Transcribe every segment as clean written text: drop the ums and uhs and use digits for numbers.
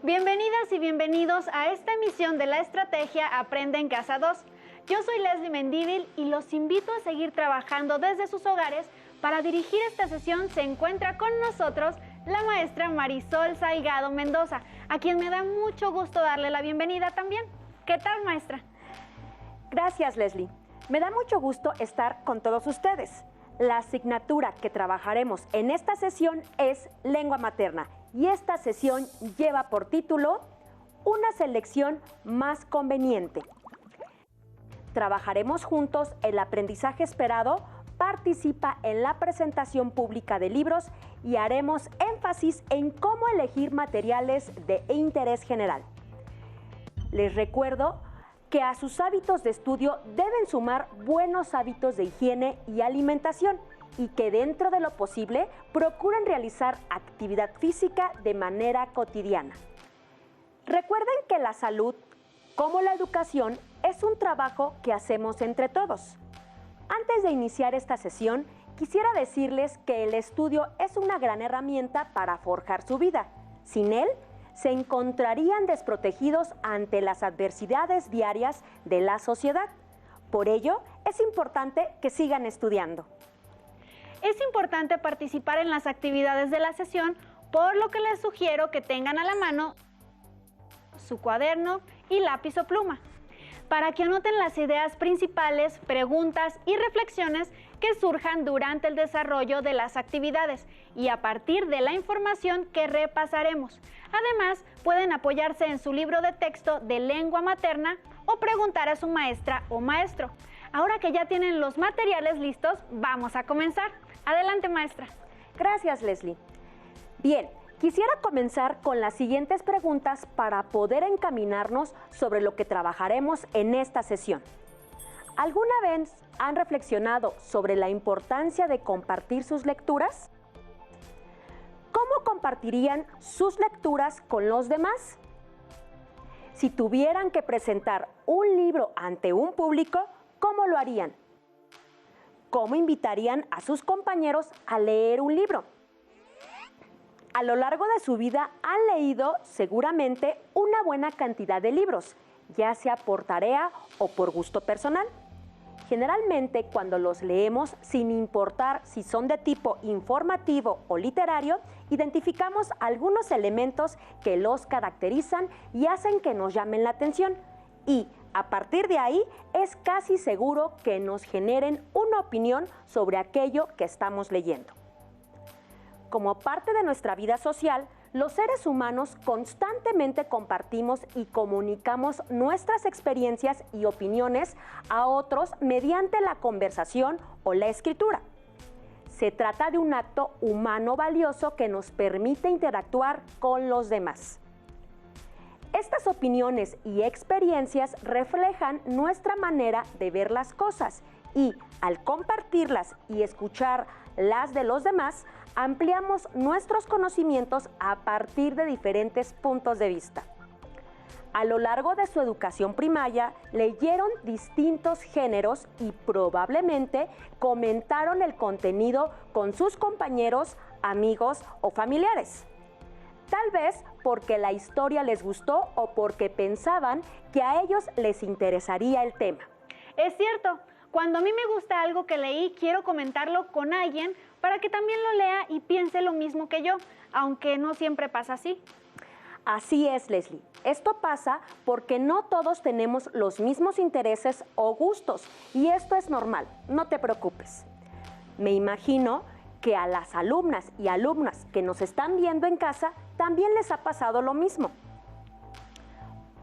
Bienvenidas y bienvenidos a esta emisión de la estrategia Aprende en Casa 2. Yo soy Leslie Mendívil y los invito a seguir trabajando desde sus hogares. Para dirigir esta sesión se encuentra con nosotros la maestra Marisol Salgado Mendoza, a quien me da mucho gusto darle la bienvenida también. ¿Qué tal, maestra? Gracias, Leslie. Me da mucho gusto estar con todos ustedes. La asignatura que trabajaremos en esta sesión es Lengua Materna y esta sesión lleva por título Una selección más conveniente. Trabajaremos juntos el aprendizaje esperado, participa en la presentación pública de libros y haremos énfasis en cómo elegir materiales de interés general. Les recuerdo que a sus hábitos de estudio deben sumar buenos hábitos de higiene y alimentación y que dentro de lo posible procuren realizar actividad física de manera cotidiana. Recuerden que la salud, como la educación, es un trabajo que hacemos entre todos. Antes de iniciar esta sesión, quisiera decirles que el estudio es una gran herramienta para forjar su vida. Sin él, se encontrarían desprotegidos ante las adversidades diarias de la sociedad. Por ello, es importante que sigan estudiando. Es importante participar en las actividades de la sesión, por lo que les sugiero que tengan a la mano su cuaderno y lápiz o pluma, para que anoten las ideas principales, preguntas y reflexiones que surjan durante el desarrollo de las actividades y a partir de la información que repasaremos. Además, pueden apoyarse en su libro de texto de lengua materna o preguntar a su maestra o maestro. Ahora que ya tienen los materiales listos, vamos a comenzar. Adelante, maestra. Gracias, Leslie. Bien, quisiera comenzar con las siguientes preguntas para poder encaminarnos sobre lo que trabajaremos en esta sesión. ¿Alguna vez han reflexionado sobre la importancia de compartir sus lecturas? ¿Cómo compartirían sus lecturas con los demás? Si tuvieran que presentar un libro ante un público, ¿cómo lo harían? ¿Cómo invitarían a sus compañeros a leer un libro? A lo largo de su vida han leído seguramente una buena cantidad de libros, ya sea por tarea o por gusto personal. Generalmente, cuando los leemos, sin importar si son de tipo informativo o literario, identificamos algunos elementos que los caracterizan y hacen que nos llamen la atención. Y, a partir de ahí, es casi seguro que nos generen una opinión sobre aquello que estamos leyendo. Como parte de nuestra vida social, los seres humanos constantemente compartimos y comunicamos nuestras experiencias y opiniones a otros mediante la conversación o la escritura. Se trata de un acto humano valioso que nos permite interactuar con los demás. Estas opiniones y experiencias reflejan nuestra manera de ver las cosas y, al compartirlas y escuchar las de los demás, ampliamos nuestros conocimientos a partir de diferentes puntos de vista. A lo largo de su educación primaria, leyeron distintos géneros y probablemente comentaron el contenido con sus compañeros, amigos o familiares. Tal vez porque la historia les gustó o porque pensaban que a ellos les interesaría el tema. Es cierto, cuando a mí me gusta algo que leí, quiero comentarlo con alguien para que también lo lea y piense lo mismo que yo, aunque no siempre pasa así. Así es, Leslie. Esto pasa porque no todos tenemos los mismos intereses o gustos y esto es normal, no te preocupes. Me imagino que a las alumnas y alumnas que nos están viendo en casa también les ha pasado lo mismo.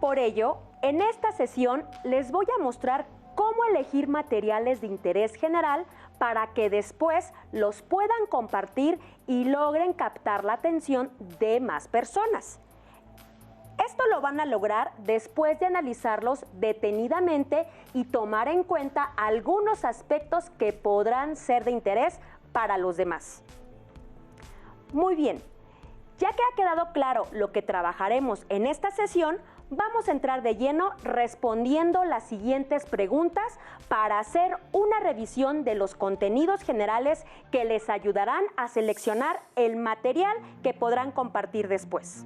Por ello, en esta sesión les voy a mostrar cómo elegir materiales de interés general para que después los puedan compartir y logren captar la atención de más personas. Esto lo van a lograr después de analizarlos detenidamente y tomar en cuenta algunos aspectos que podrán ser de interés para los demás. Muy bien, ya que ha quedado claro lo que trabajaremos en esta sesión, vamos a entrar de lleno respondiendo las siguientes preguntas para hacer una revisión de los contenidos generales que les ayudarán a seleccionar el material que podrán compartir después.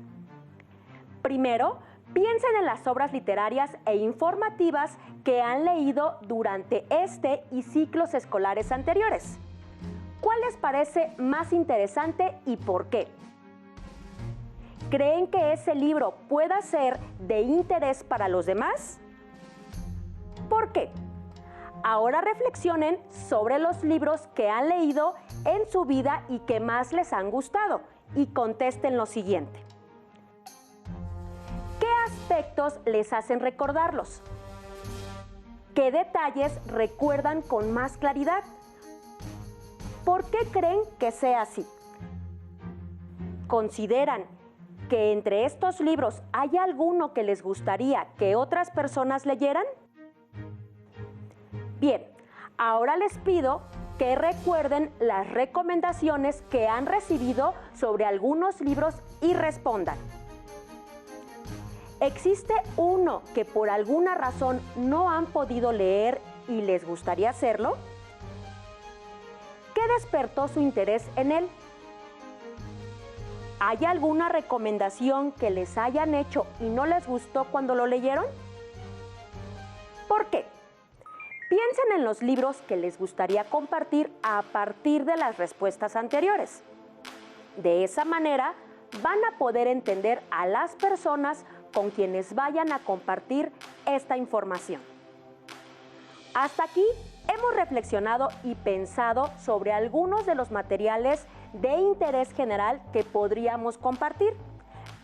Primero, piensen en las obras literarias e informativas que han leído durante este y ciclos escolares anteriores. ¿Cuál les parece más interesante y por qué? ¿Creen que ese libro pueda ser de interés para los demás? ¿Por qué? Ahora reflexionen sobre los libros que han leído en su vida y que más les han gustado y contesten lo siguiente. ¿Qué aspectos les hacen recordarlos? ¿Qué detalles recuerdan con más claridad? ¿Por qué creen que sea así? ¿Consideran que entre estos libros hay alguno que les gustaría que otras personas leyeran? Bien, ahora les pido que recuerden las recomendaciones que han recibido sobre algunos libros y respondan. ¿Existe uno que por alguna razón no han podido leer y les gustaría hacerlo? ¿Qué despertó su interés en él? ¿Hay alguna recomendación que les hayan hecho y no les gustó cuando lo leyeron? ¿Por qué? Piensen en los libros que les gustaría compartir a partir de las respuestas anteriores. De esa manera, van a poder entender a las personas con quienes vayan a compartir esta información. Hasta aquí hemos reflexionado y pensado sobre algunos de los materiales de interés general que podríamos compartir,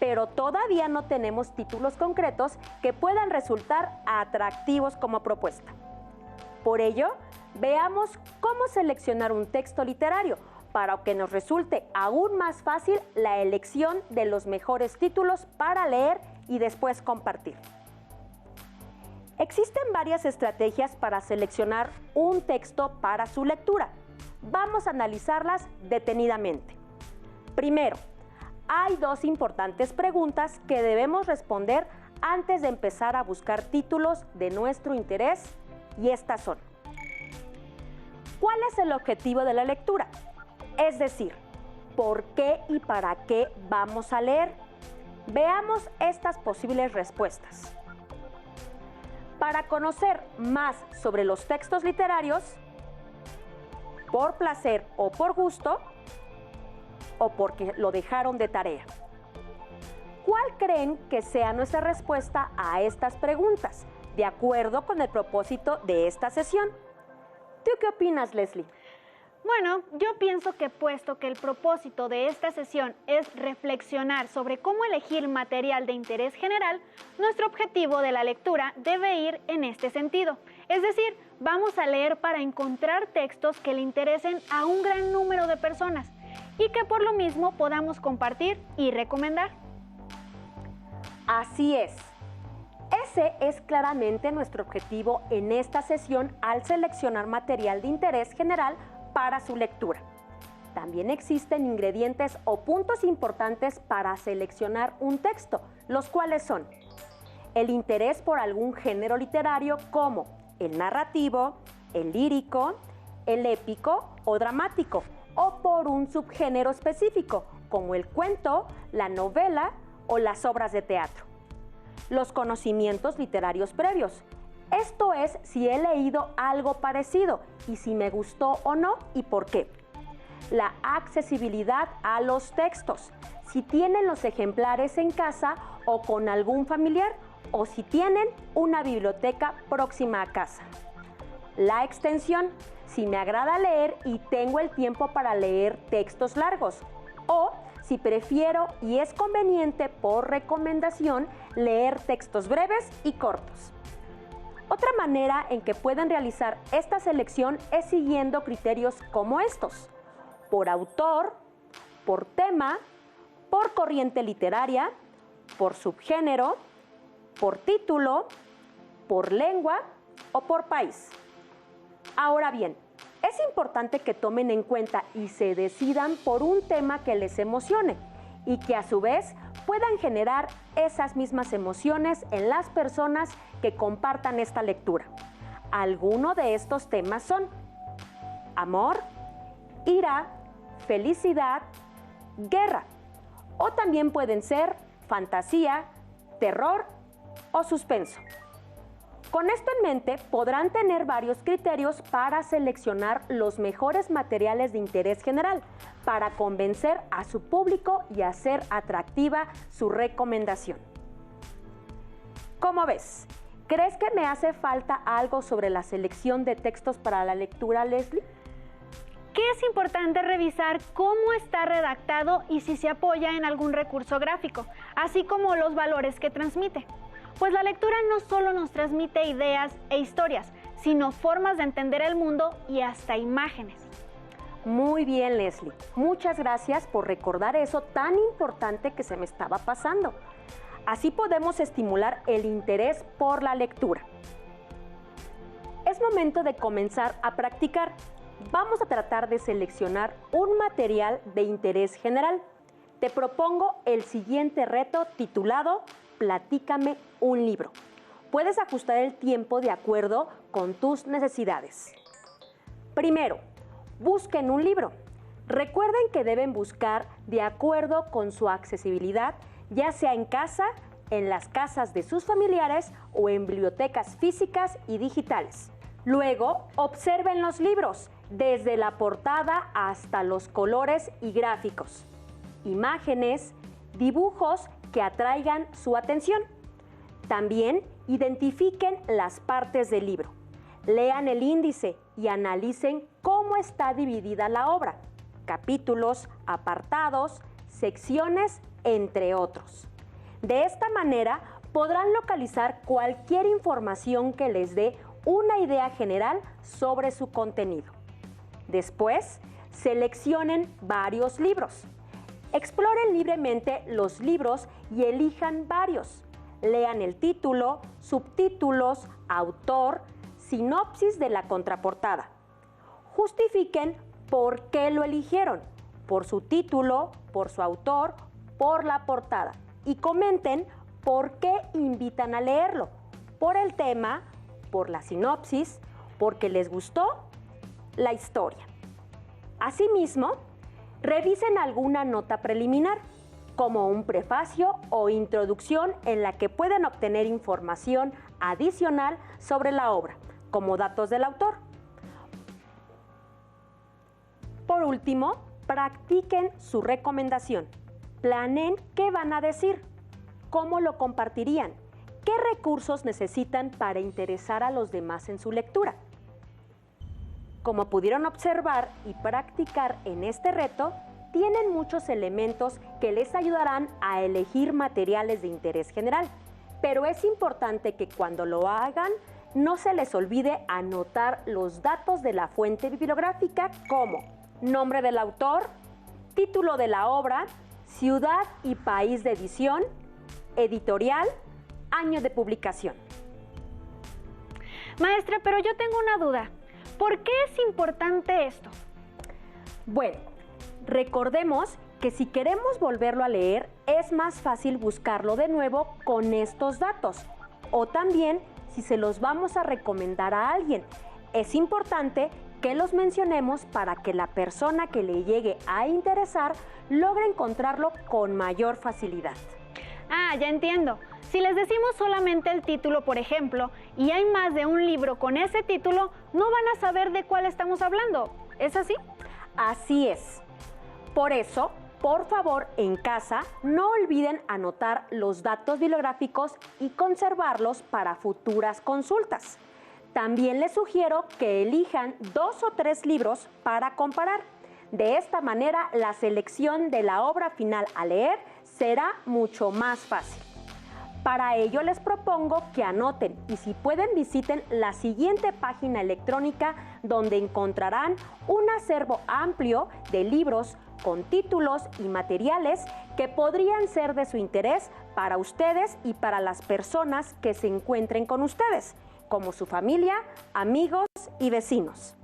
pero todavía no tenemos títulos concretos que puedan resultar atractivos como propuesta. Por ello, veamos cómo seleccionar un texto literario para que nos resulte aún más fácil la elección de los mejores títulos para leer y después compartir. Existen varias estrategias para seleccionar un texto para su lectura. Vamos a analizarlas detenidamente. Primero, hay dos importantes preguntas que debemos responder antes de empezar a buscar títulos de nuestro interés, y estas son: ¿cuál es el objetivo de la lectura? Es decir, ¿por qué y para qué vamos a leer? Veamos estas posibles respuestas. Para conocer más sobre los textos literarios, por placer o por gusto, o porque lo dejaron de tarea. ¿Cuál creen que sea nuestra respuesta a estas preguntas, de acuerdo con el propósito de esta sesión? ¿Tú qué opinas, Leslie? Bueno, yo pienso que puesto que el propósito de esta sesión es reflexionar sobre cómo elegir material de interés general, nuestro objetivo de la lectura debe ir en este sentido. Es decir, vamos a leer para encontrar textos que le interesen a un gran número de personas y que por lo mismo podamos compartir y recomendar. Así es. Ese es claramente nuestro objetivo en esta sesión al seleccionar material de interés general para su lectura. También existen ingredientes o puntos importantes para seleccionar un texto, los cuales son el interés por algún género literario como el narrativo, el lírico, el épico o dramático, o por un subgénero específico como el cuento, la novela o las obras de teatro. Los conocimientos literarios previos. Esto es si he leído algo parecido y si me gustó o no y por qué. La accesibilidad a los textos. Si tienen los ejemplares en casa o con algún familiar o si tienen una biblioteca próxima a casa. La extensión. Si me agrada leer y tengo el tiempo para leer textos largos o si prefiero y es conveniente por recomendación leer textos breves y cortos. Otra manera en que pueden realizar esta selección es siguiendo criterios como estos: por autor, por tema, por corriente literaria, por subgénero, por título, por lengua o por país. Ahora bien, es importante que tomen en cuenta y se decidan por un tema que les emocione y que a su vez puedan generar esas mismas emociones en las personas que compartan esta lectura. Algunos de estos temas son amor, ira, felicidad, guerra, o también pueden ser fantasía, terror o suspenso. Con esto en mente, podrán tener varios criterios para seleccionar los mejores materiales de interés general, para convencer a su público y hacer atractiva su recomendación. ¿Cómo ves? ¿Crees que me hace falta algo sobre la selección de textos para la lectura, Leslie? Que es importante revisar cómo está redactado y si se apoya en algún recurso gráfico, así como los valores que transmite. Pues la lectura no solo nos transmite ideas e historias, sino formas de entender el mundo y hasta imágenes. Muy bien, Leslie. Muchas gracias por recordar eso tan importante que se me estaba pasando. Así podemos estimular el interés por la lectura. Es momento de comenzar a practicar. Vamos a tratar de seleccionar un material de interés general. Te propongo el siguiente reto titulado Platícame un libro. Puedes ajustar el tiempo de acuerdo con tus necesidades. Primero, busquen un libro. Recuerden que deben buscar de acuerdo con su accesibilidad, ya sea en casa, en las casas de sus familiares o en bibliotecas físicas y digitales. Luego, observen los libros, desde la portada hasta los colores y gráficos, imágenes, dibujos que atraigan su atención. También identifiquen las partes del libro. Lean el índice y analicen cómo está dividida la obra, capítulos, apartados, secciones, entre otros. De esta manera podrán localizar cualquier información que les dé una idea general sobre su contenido. Después, seleccionen varios libros. Exploren libremente los libros y elijan varios. Lean el título, subtítulos, autor, sinopsis de la contraportada. Justifiquen por qué lo eligieron, por su título, por su autor, por la portada. Y comenten por qué invitan a leerlo, por el tema, por la sinopsis, porque les gustó la historia. Asimismo, revisen alguna nota preliminar, como un prefacio o introducción en la que pueden obtener información adicional sobre la obra, como datos del autor. Por último, practiquen su recomendación. Planeen qué van a decir, cómo lo compartirían, qué recursos necesitan para interesar a los demás en su lectura. Como pudieron observar y practicar en este reto, tienen muchos elementos que les ayudarán a elegir materiales de interés general, pero es importante que cuando lo hagan no se les olvide anotar los datos de la fuente bibliográfica como nombre del autor, título de la obra, ciudad y país de edición, editorial, año de publicación. Maestra, pero yo tengo una duda. ¿Por qué es importante esto? Bueno, recordemos que si queremos volverlo a leer, es más fácil buscarlo de nuevo con estos datos. O también si se los vamos a recomendar a alguien. Es importante que los mencionemos para que la persona que le llegue a interesar logre encontrarlo con mayor facilidad. Ah, ya entiendo. Si les decimos solamente el título, por ejemplo, y hay más de un libro con ese título, no van a saber de cuál estamos hablando. ¿Es así? Así es. Por eso, por favor, en casa, no olviden anotar los datos bibliográficos y conservarlos para futuras consultas. También les sugiero que elijan 2 o 3 libros para comparar. De esta manera, la selección de la obra final a leer será mucho más fácil. Para ello les propongo que anoten y si pueden visiten la siguiente página electrónica donde encontrarán un acervo amplio de libros con títulos y materiales que podrían ser de su interés para ustedes y para las personas que se encuentren con ustedes, como su familia, amigos y vecinos.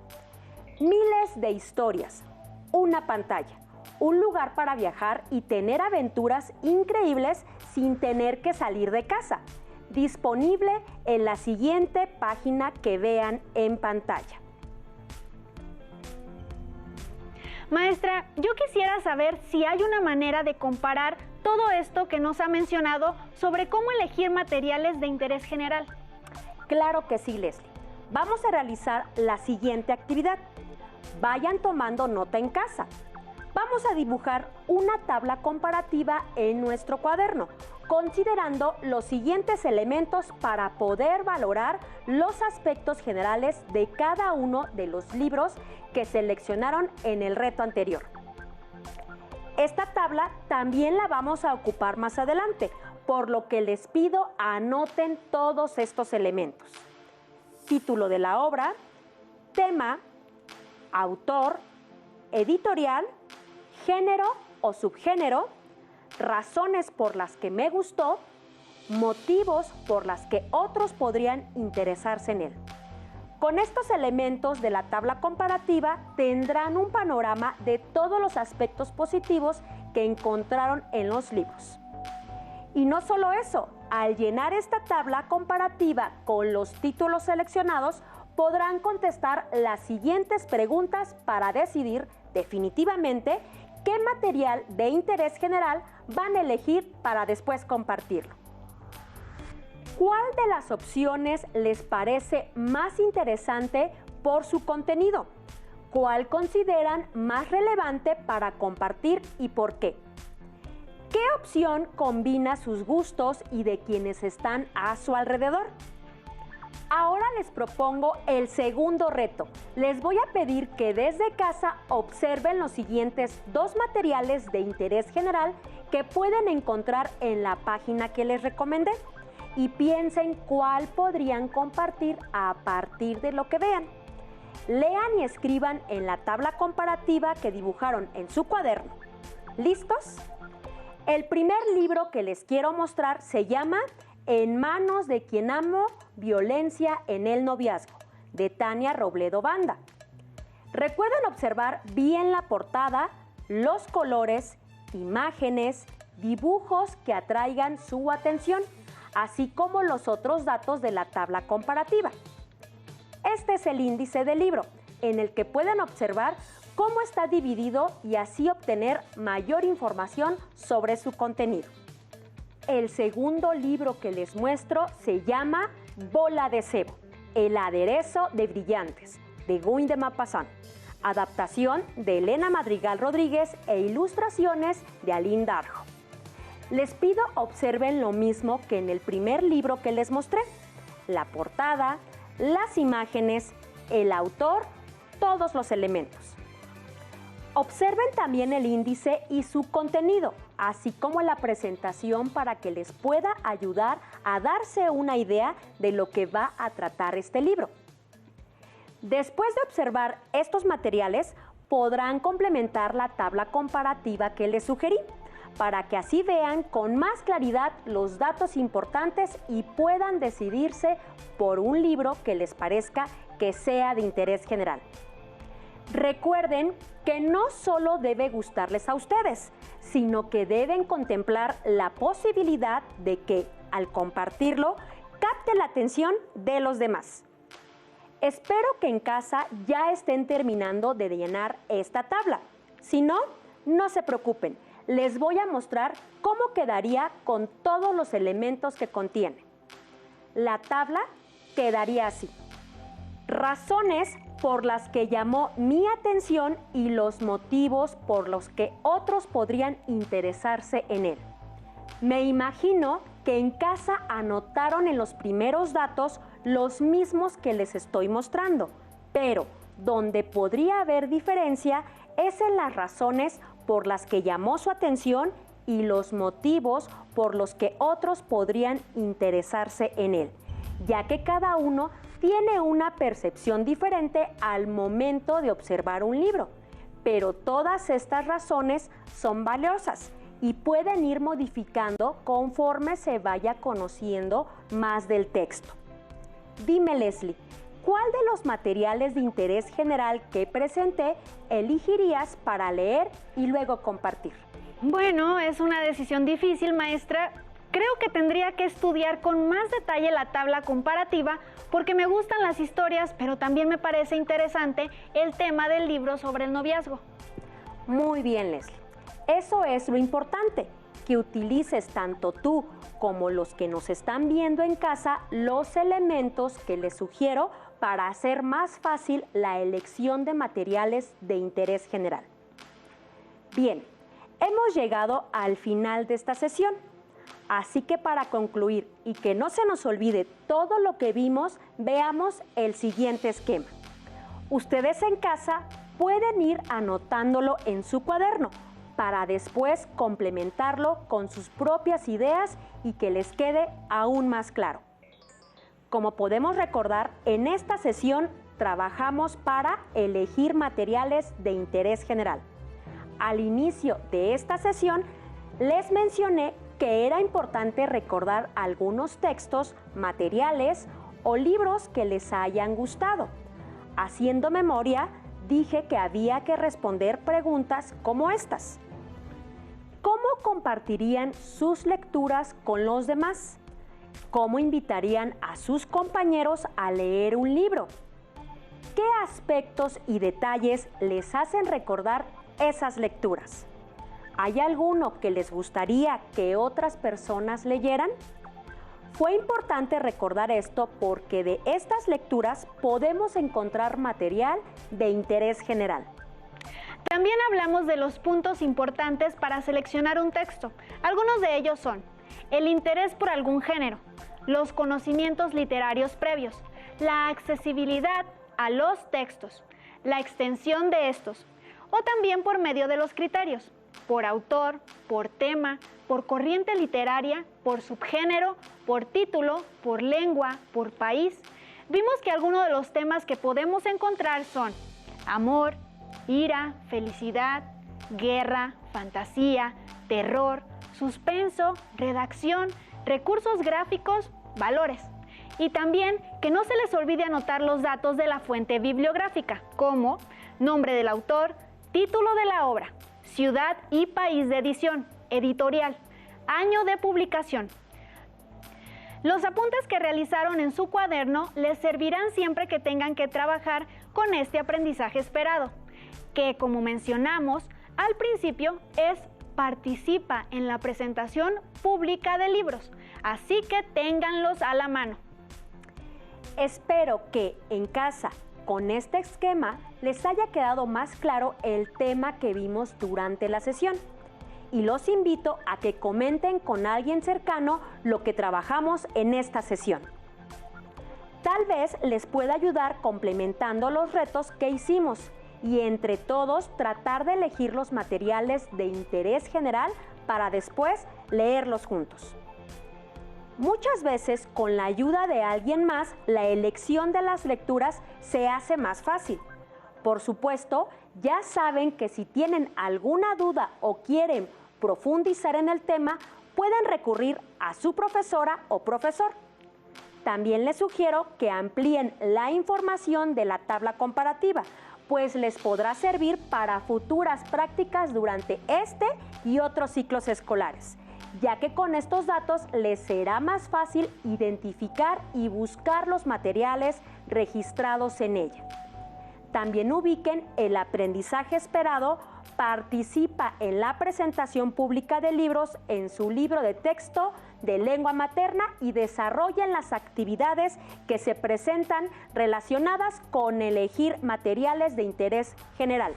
Miles de historias, una pantalla, un lugar para viajar y tener aventuras increíbles sin tener que salir de casa. Disponible en la siguiente página que vean en pantalla. Maestra, yo quisiera saber si hay una manera de comparar todo esto que nos ha mencionado sobre cómo elegir materiales de interés general. Claro que sí, Leslie. Vamos a realizar la siguiente actividad. Vayan tomando nota en casa. Vamos a dibujar una tabla comparativa en nuestro cuaderno, considerando los siguientes elementos para poder valorar los aspectos generales de cada uno de los libros que seleccionaron en el reto anterior. Esta tabla también la vamos a ocupar más adelante, por lo que les pido anoten todos estos elementos. Título de la obra, tema, autor, editorial, género o subgénero, razones por las que me gustó, motivos por las que otros podrían interesarse en él. Con estos elementos de la tabla comparativa tendrán un panorama de todos los aspectos positivos que encontraron en los libros. Y no solo eso, al llenar esta tabla comparativa con los títulos seleccionados, podrán contestar las siguientes preguntas para decidir definitivamente qué material de interés general van a elegir para después compartirlo. ¿Cuál de las opciones les parece más interesante por su contenido? ¿Cuál consideran más relevante para compartir y por qué? ¿Qué opción combina sus gustos y de quienes están a su alrededor? Ahora les propongo el segundo reto. Les voy a pedir que desde casa observen los siguientes dos materiales de interés general que pueden encontrar en la página que les recomendé y piensen cuál podrían compartir a partir de lo que vean. Lean y escriban en la tabla comparativa que dibujaron en su cuaderno. ¿Listos? El primer libro que les quiero mostrar se llama En manos de quien amo, violencia en el noviazgo, de Tania Robledo Banda. Recuerden observar bien la portada, los colores, imágenes, dibujos que atraigan su atención, así como los otros datos de la tabla comparativa. Este es el índice del libro, en el que pueden observar cómo está dividido y así obtener mayor información sobre su contenido. El segundo libro que les muestro se llama Bola de Cebo, el aderezo de brillantes, de Guy de Maupassant, adaptación de Elena Madrigal Rodríguez e ilustraciones de Aline Darjo. Les pido observen lo mismo que en el primer libro que les mostré, la portada, las imágenes, el autor, todos los elementos. Observen también el índice y su contenido, así como la presentación para que les pueda ayudar a darse una idea de lo que va a tratar este libro. Después de observar estos materiales, podrán complementar la tabla comparativa que les sugerí, para que así vean con más claridad los datos importantes y puedan decidirse por un libro que les parezca que sea de interés general. Recuerden que no solo debe gustarles a ustedes, sino que deben contemplar la posibilidad de que, al compartirlo, capte la atención de los demás. Espero que en casa ya estén terminando de llenar esta tabla. Si no, no se preocupen. Les voy a mostrar cómo quedaría con todos los elementos que contiene. La tabla quedaría así. Razones por las que llamó mi atención y los motivos por los que otros podrían interesarse en él. Me imagino que en casa anotaron en los primeros datos los mismos que les estoy mostrando, pero donde podría haber diferencia es en las razones por las que llamó su atención y los motivos por los que otros podrían interesarse en él, ya que cada uno tiene una percepción diferente al momento de observar un libro, pero todas estas razones son valiosas y pueden ir modificando conforme se vaya conociendo más del texto. Dime, Leslie, ¿cuál de los materiales de interés general que presenté elegirías para leer y luego compartir? Bueno, es una decisión difícil, maestra. Creo que tendría que estudiar con más detalle la tabla comparativa porque me gustan las historias, pero también me parece interesante el tema del libro sobre el noviazgo. Muy bien, Leslie. Eso es lo importante, que utilices tanto tú como los que nos están viendo en casa los elementos que les sugiero para hacer más fácil la elección de materiales de interés general. Bien, hemos llegado al final de esta sesión, así que para concluir y que no se nos olvide todo lo que vimos, veamos el siguiente esquema. Ustedes en casa pueden ir anotándolo en su cuaderno para después complementarlo con sus propias ideas y que les quede aún más claro. Como podemos recordar, en esta sesión trabajamos para elegir materiales de interés general. Al inicio de esta sesión les mencioné que era importante recordar algunos textos, materiales o libros que les hayan gustado. Haciendo memoria, dije que había que responder preguntas como estas. ¿Cómo compartirían sus lecturas con los demás? ¿Cómo invitarían a sus compañeros a leer un libro? ¿Qué aspectos y detalles les hacen recordar esas lecturas? ¿Hay alguno que les gustaría que otras personas leyeran? Fue importante recordar esto porque de estas lecturas podemos encontrar material de interés general. También hablamos de los puntos importantes para seleccionar un texto. Algunos de ellos son el interés por algún género, los conocimientos literarios previos, la accesibilidad a los textos, la extensión de estos, o también por medio de los criterios, por autor, por tema, por corriente literaria, por subgénero, por título, por lengua, por país. Vimos que algunos de los temas que podemos encontrar son amor, ira, felicidad, guerra, fantasía, terror, suspenso, redacción, recursos gráficos, valores. Y también que no se les olvide anotar los datos de la fuente bibliográfica, como nombre del autor, título de la obra, ciudad y país de edición, editorial, año de publicación. Los apuntes que realizaron en su cuaderno les servirán siempre que tengan que trabajar con este aprendizaje esperado, que, como mencionamos al principio, participa en la presentación pública de libros, así que ténganlos a la mano. Espero que en casa, con este esquema, les haya quedado más claro el tema que vimos durante la sesión. Y los invito a que comenten con alguien cercano lo que trabajamos en esta sesión. Tal vez les pueda ayudar complementando los retos que hicimos y entre todos tratar de elegir los materiales de interés general para después leerlos juntos. Muchas veces, con la ayuda de alguien más, la elección de las lecturas se hace más fácil. Por supuesto, ya saben que si tienen alguna duda o quieren profundizar en el tema, pueden recurrir a su profesora o profesor. También les sugiero que amplíen la información de la tabla comparativa, pues les podrá servir para futuras prácticas durante este y otros ciclos escolares, ya que con estos datos les será más fácil identificar y buscar los materiales registrados en ella. También ubiquen el aprendizaje esperado, participa en la presentación pública de libros en su libro de texto de lengua materna y desarrollen las actividades que se presentan relacionadas con elegir materiales de interés general.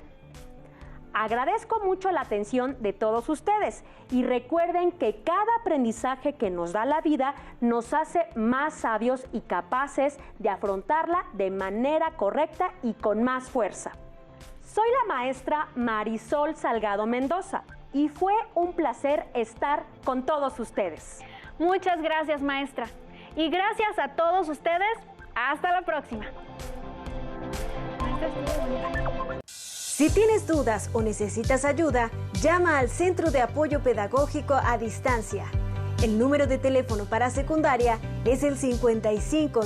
Agradezco mucho la atención de todos ustedes y recuerden que cada aprendizaje que nos da la vida nos hace más sabios y capaces de afrontarla de manera correcta y con más fuerza. Soy la maestra Marisol Salgado Mendoza y fue un placer estar con todos ustedes. Muchas gracias, maestra. Y gracias a todos ustedes. Hasta la próxima. Si tienes dudas o necesitas ayuda, llama al Centro de Apoyo Pedagógico a Distancia. El número de teléfono para secundaria es el 55